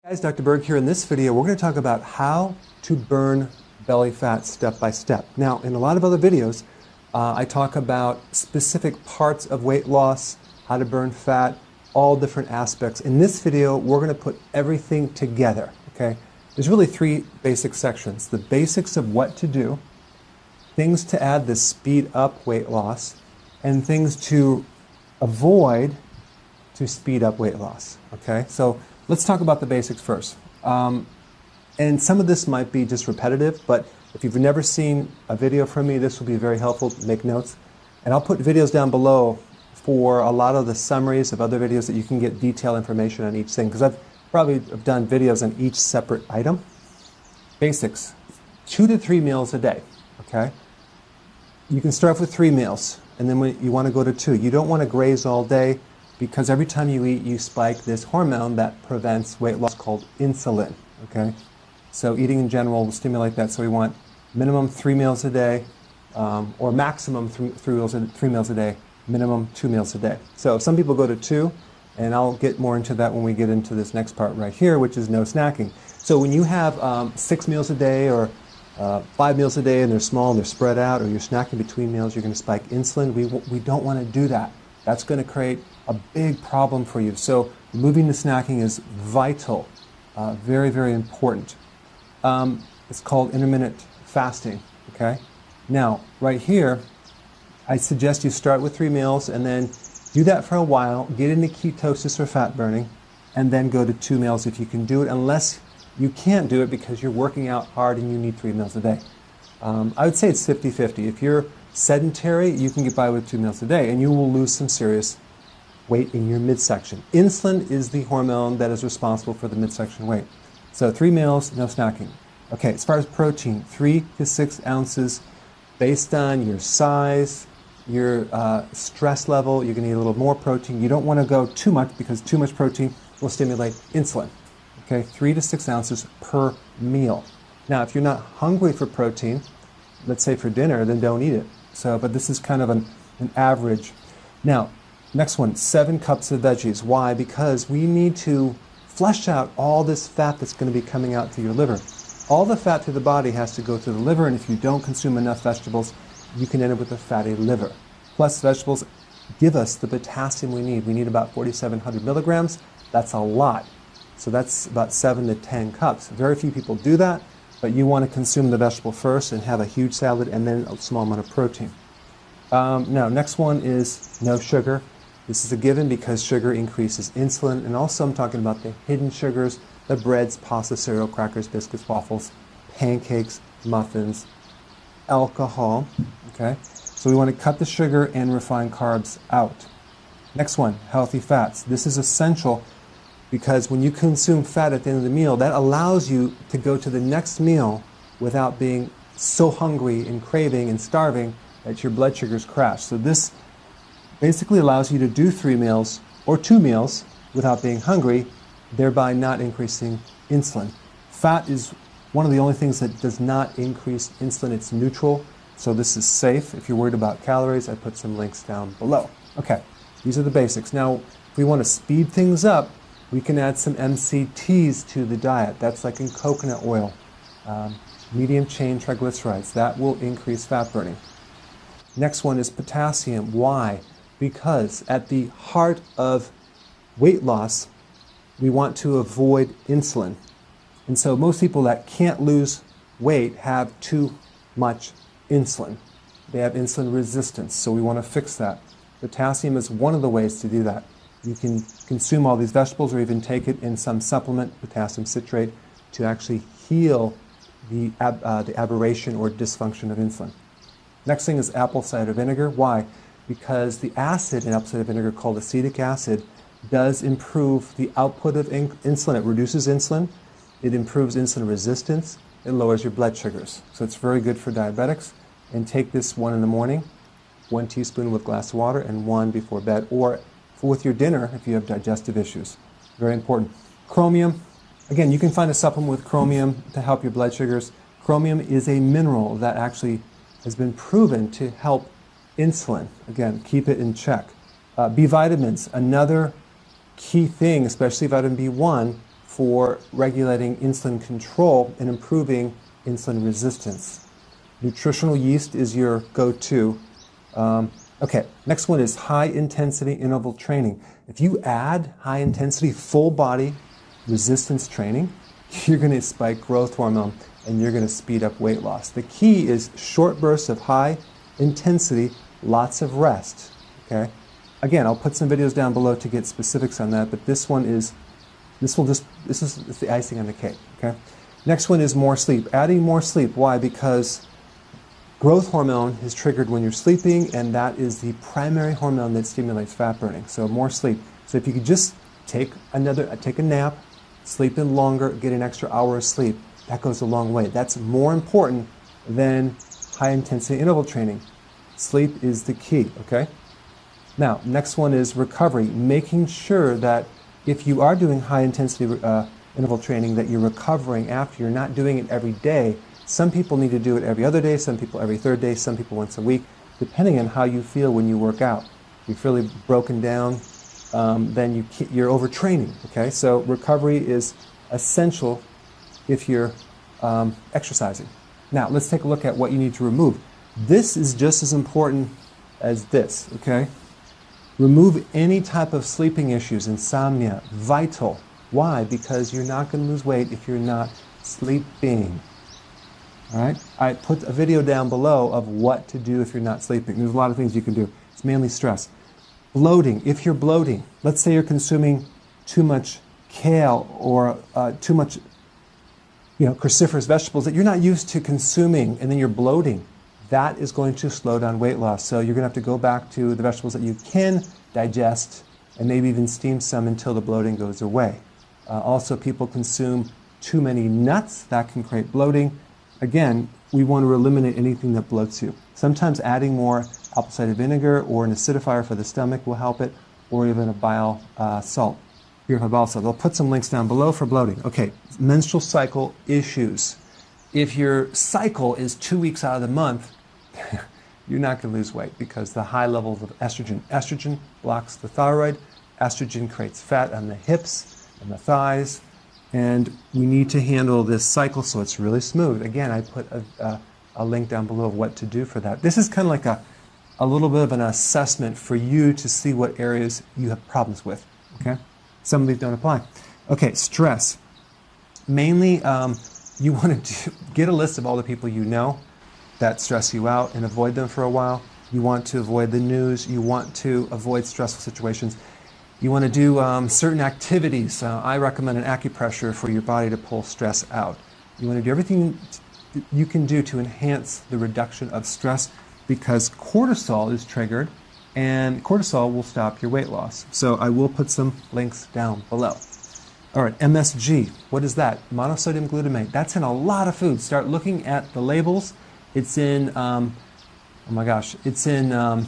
Guys, D.Berg here. In this video, we're going to talk about how to burn belly fat step by step. Now, in a lot of other videos, I talk about specific parts of weight loss, how to burn fat, all different aspects. In this video, we're going to put everything together, okay? There's really three basic sections. The basics of what to do, things to add to speed up weight loss, and things to avoid to speed up weight loss, okay? So let's talk about the basics first. And some of this might be just repetitive, but if you've never seen a video from me, this will be very helpful to make notes. And I'll put videos down below for a lot of the summaries of other videos that you can get detailed information on each thing, because I've probably done videos on each separate item. Basics, 2 to 3 meals a day, okay? You can start with 3 meals, and then when you want to go to 2. You don't want to graze all day, because every time you eat, you spike this hormone that prevents weight loss called insulin, okay? So eating in general will stimulate that, so we want minimum 3 meals a day, or maximum 3 meals a day, minimum 2 meals a day. So some people go to 2, and I'll get more into that when we get into this next part right here, which is no snacking. So when you have 6 meals a day or 5 meals a day and they're small and they're spread out, or you're snacking between meals, you're going to spike insulin. We don't want to do that. That's going to create a big problem for you. So removing the snacking is vital, very, very important. It's called intermittent fasting, okay? Now, right here, I suggest you start with 3 meals and then do that for a while, get into ketosis or fat burning, and then go to 2 meals if you can do it, unless you can't do it because you're working out hard and you need 3 meals a day. I would say it's 50-50. If you're sedentary, you can get by with 2 meals a day, and you will lose some serious weight in your midsection. Insulin is the hormone that is responsible for the midsection weight. So 3 meals, no snacking. Okay, as far as protein, 3 to 6 ounces based on your size, your stress level. You're going to need a little more protein. You don't want to go too much, because too much protein will stimulate insulin. Okay, 3 to 6 ounces per meal. Now, if you're not hungry for protein, let's say for dinner, then don't eat it. So, but this is kind of an average. Now, next one, 7 cups of veggies. Why? Because we need to flush out all this fat that's going to be coming out through your liver. All the fat through the body has to go to the liver, and if you don't consume enough vegetables, you can end up with a fatty liver. Plus, vegetables give us the potassium we need. We need about 4,700 milligrams. That's a lot. So that's about 7 to 10 cups. Very few people do that, but you want to consume the vegetable first and have a huge salad and then a small amount of protein. Now, next one is no sugar. This is a given because sugar increases insulin, and also I'm talking about the hidden sugars, the breads, pasta, cereal, crackers, biscuits, waffles, pancakes, muffins, alcohol, okay? So we want to cut the sugar and refined carbs out. Next one, healthy fats. This is essential because when you consume fat at the end of the meal, that allows you to go to the next meal without being so hungry and craving and starving that your blood sugars crash. So this basically allows you to do 3 meals or 2 meals without being hungry, thereby not increasing insulin. Fat is one of the only things that does not increase insulin. It's neutral, so this is safe. If you're worried about calories, I put some links down below. Okay, these are the basics. Now, if we want to speed things up, we can add some MCTs to the diet. That's like in coconut oil, medium chain triglycerides. That will increase fat burning. Next one is potassium. Why? Because at the heart of weight loss, we want to avoid insulin. And so most people that can't lose weight have too much insulin. They have insulin resistance, so we want to fix that. Potassium is one of the ways to do that. You can consume all these vegetables or even take it in some supplement, potassium citrate, to actually heal the aberration or dysfunction of insulin. Next thing is apple cider vinegar. Why? Because the acid in apple cider vinegar, called acetic acid, does improve the output of insulin. It reduces insulin. It improves insulin resistance. It lowers your blood sugars. So it's very good for diabetics. And take this 1 in the morning, 1 teaspoon with a glass of water, and 1 before bed, or with your dinner if you have digestive issues. Very important. Chromium. Again, you can find a supplement with chromium to help your blood sugars. Chromium is a mineral that actually has been proven to help insulin. Again, keep it in check. B vitamins, another key thing, especially vitamin B1, for regulating insulin control and improving insulin resistance. Nutritional yeast is your go-to. Okay, next one is high-intensity interval training. If you add high-intensity, full-body resistance training, you're going to spike growth hormone and you're going to speed up weight loss. The key is short bursts of high intensity, lots of rest. Okay. Again, I'll put some videos down below to get specifics on that, but this is the icing on the cake. Okay. Next one is more sleep. Adding more sleep. Why? Because growth hormone is triggered when you're sleeping, and that is the primary hormone that stimulates fat burning. So more sleep. So if you could just take a nap, sleep in longer, get an extra hour of sleep, that goes a long way. That's more important than high-intensity interval training. Sleep is the key, okay? Now, next one is recovery, making sure that if you are doing high-intensity interval training, that you're recovering after. You're not doing it every day. Some people need to do it every other day, some people every third day, some people once a week, depending on how you feel when you work out. If you're fairly broken down, then you're overtraining, okay? So recovery is essential if you're exercising. Now, let's take a look at what you need to remove. This is just as important as this, okay? Remove any type of sleeping issues, insomnia, vital. Why? Because you're not going to lose weight if you're not sleeping. All right? I put a video down below of what to do if you're not sleeping. There's a lot of things you can do. It's mainly stress. Bloating. If you're bloating, let's say you're consuming too much kale or too much cruciferous vegetables that you're not used to consuming, and then you're bloating. That is going to slow down weight loss. So you're going to have to go back to the vegetables that you can digest and maybe even steam some until the bloating goes away. Also, people consume too many nuts. That can create bloating. Again, we want to eliminate anything that bloats you. Sometimes adding more apple cider vinegar or an acidifier for the stomach will help it, or even a bile salt. They'll put some links down below for bloating. Okay, menstrual cycle issues. If your cycle is 2 weeks out of the month, you're not going to lose weight because the high levels of estrogen. Estrogen blocks the thyroid. Estrogen creates fat on the hips and the thighs. And we need to handle this cycle so it's really smooth. Again, I put a link down below of what to do for that. This is kind of like a little bit of an assessment for you to see what areas you have problems with. Okay? Some of these don't apply. Okay, stress. Mainly, you want to get a list of all the people you know that stress you out and avoid them for a while. You want to avoid the news. You want to avoid stressful situations. You want to do certain activities. I recommend an acupressure for your body to pull stress out. You want to do everything you can do to enhance the reduction of stress, because cortisol is triggered, and cortisol will stop your weight loss. So I will put some links down below. All right, MSG, what is that? Monosodium glutamate. That's in a lot of foods. Start looking at the labels. It's in, it's in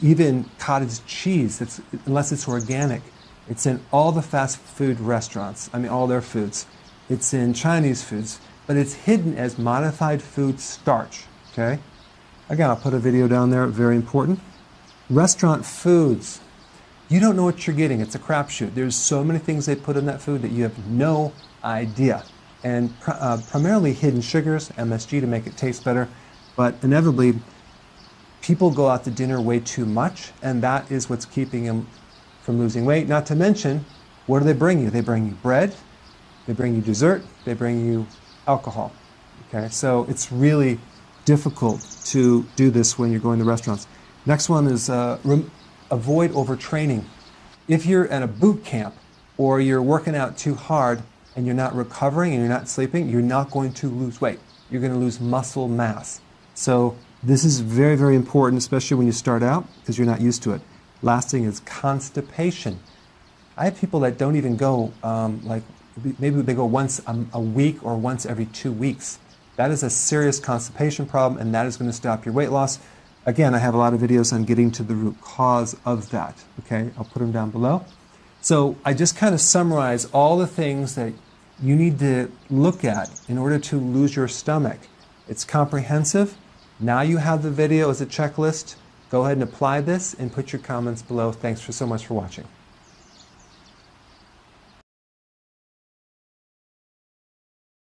even cottage cheese, unless it's organic. It's in all the fast food restaurants, all their foods. It's in Chinese foods, but it's hidden as modified food starch, okay? Again, I'll put a video down there, very important. Restaurant foods. You don't know what you're getting. It's a crapshoot. There's so many things they put in that food that you have no idea. And primarily hidden sugars, MSG, to make it taste better. But inevitably, people go out to dinner way too much, and that is what's keeping them from losing weight. Not to mention, what do they bring you? They bring you bread, they bring you dessert, they bring you alcohol. Okay, so it's really difficult to do this when you're going to restaurants. Next one is avoid overtraining. If you're at a boot camp or you're working out too hard and you're not recovering and you're not sleeping, you're not going to lose weight. You're going to lose muscle mass. So this is very, very important, especially when you start out, because you're not used to it. Last thing is constipation. I have people that don't even go, maybe they go once a week or once every 2 weeks. That is a serious constipation problem, and that is going to stop your weight loss. Again, I have a lot of videos on getting to the root cause of that. Okay, I'll put them down below. So I just kind of summarize all the things that you need to look at in order to lose your stomach. It's comprehensive. Now you have the video as a checklist. Go ahead and apply this and put your comments below. Thanks so much for watching.